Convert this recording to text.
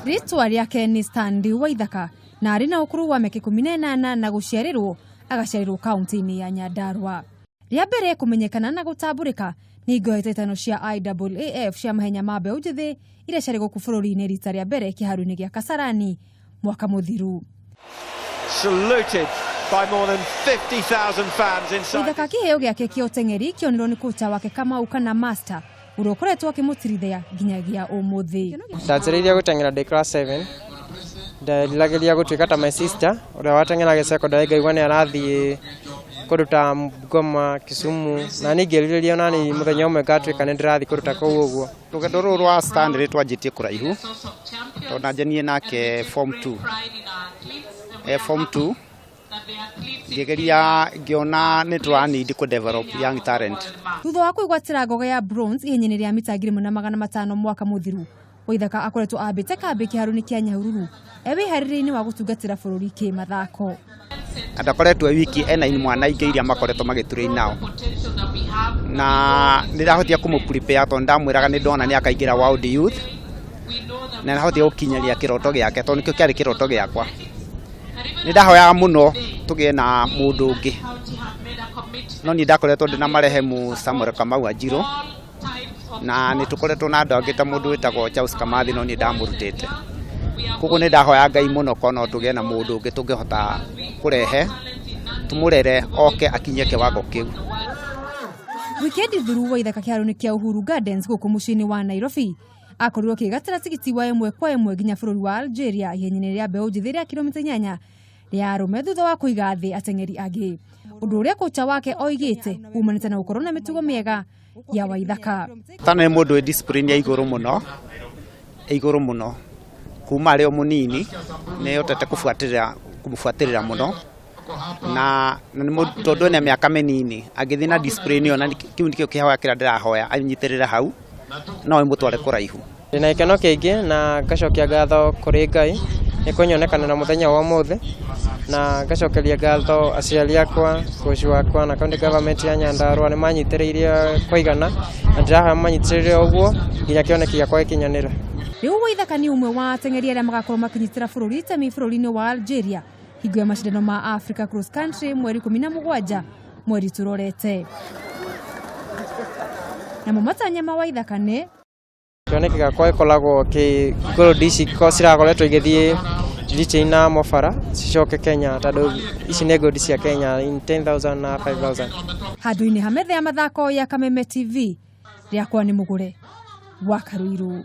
Ritwa riake ni Stanley Waithaka na ari na ukuru wa miaka 18 na guciarirwo agaciarirwo kaunti-ini ya Nyandarua. Ria mbere kumenyekana na gutamburika ni ngohetano cia iaaf cia mahenya ma mbeu njithi iria ciarĩ gũkũ bũrũri-inĩ rita rĩa mbere kiharo-ini gĩa Kasarani mwaka muthiru. Saluted by more than 50,000 fans inside. Waithaka kiheo gĩake kĩa ũteng'eri kĩonirwo nĩ kocha wake Kamau kana master ũrĩa ũkoretwo akĩmũtirithia nginyagia ũmũthĩ. Ndaanjĩrĩirie gũteng'era ndĩ class 7. Ndĩragĩria gũtuĩka ta my sister ũrĩa wateng'eraga secondary ngaigua nĩ arathiĩ kũruta Ngoma Kisumu na ningĩrirĩria nani mũthenya ũmwe ngatuĩka nĩ ndĩrathiĩ kũruta kũu ũguo. Rũgendo rũrũ rwa Stanley twanjĩtie kũraihu tondũ njenie nake form 2. Form 2 ngegeria ngiona nĩ tũranidi ku develop young talent. Thutha wa kwĩgwatĩra ngoga ya bronze ihenya-ini rĩa mita 1500 mwaka muthiru, Waithaka akoretwo ambĩte kambĩ kiharo-ini kĩa Nyahururu wĩharĩrĩria-inĩ wa gũtungatĩra bũrũri kĩmathako. Ndakoretwo wiki ena mwana ingĩ iria makoretwo magĩtũrĩ nao na ndĩrahotia kũmũprepare tondũ ndamwĩraga nĩ ndona nĩ akaingĩra World Youth na ndahotia gũkinyaria kĩroto gĩake tondũ nĩkĩo kĩarĩ kĩroto gĩakwa. Nĩ ndahoyaga mũno tũgĩe na mũndũ ũngĩ no nĩ ndakoretwo ndĩ na marehemu Samuel Kamau Anjiro na nĩ tũkoretwo na andũ angĩ ta mũndũ wĩtagwo Charles Kamathi no nĩ ndamũrutĩte. Koguo nĩ ndahoya Ngai mũno kono tũgĩe na mũndũ ũngĩ tũngĩhota kũrehe tumũrere oke akinye kĩwango kĩu. Wikendi thuru Waithaka kiharo-ini kĩa Uhuru Gardens gũkũ mũciĩ-inĩ wa Nairobi akorirwo akĩgatĩra tigiti wa 1-kwa-1 nginya bũrũri wa Algeria ihenya-ini rĩa mbeu njithi rĩa kilomita 8 rĩa arũme thutha wa kũiga thĩ ateng'eri angĩ. Ũndũ ũrĩa kocha wake oigĩte umanĩte na gũkorwo na mĩtugo mĩega ya Waithaka. Tana nĩ mũndũ wĩ discipline ya igũrũ mũno kuma arĩ o mũnini nĩ hotete kũmũbuatĩrĩra mũno na tondũ ena mĩaka mĩnini agĩthiĩ na discipline ĩyo na kĩu nĩkĩo kĩhoya kĩrĩa ndĩrahoya anyitĩrĩre hau no ĩmũtware kũraihu. Ndĩna gĩkeno kĩingĩ na ngacokia ngatho kũrĩ Ngai nĩ kũnyonekana na mũthenya wa ũmũthĩ na ngacokeria ngatho aciari akwa, coach wakwa na county government ya Nyandarua nĩ manyitĩrĩirie kũigana na ndĩrahoya manyitĩrĩre ũguo nginya kĩoneki gĩakwa gĩkinyanĩre. Rĩu Waithaka nĩ ũmwe wa ateng'eri arĩa magakorwo makinyitĩra bũrũri itemi bũrũri-inĩ wa Algeria hingo ya macindano ma Africa Cross Country mweri 17 mweri turorete. Na matanya ma Waithaka nĩ kĩoneki gĩakwa gĩkoragwo gold dish ko cirakoretwo igĩthiĩ thitĩ na mobara cicoke Kenya tondũ ici nĩ gold cia Kenya in 10,000 na 5,000. Handũ-inĩ ha metha ya mathako ya Kameme TV rĩakwa nĩ Mugure wa Karuiru.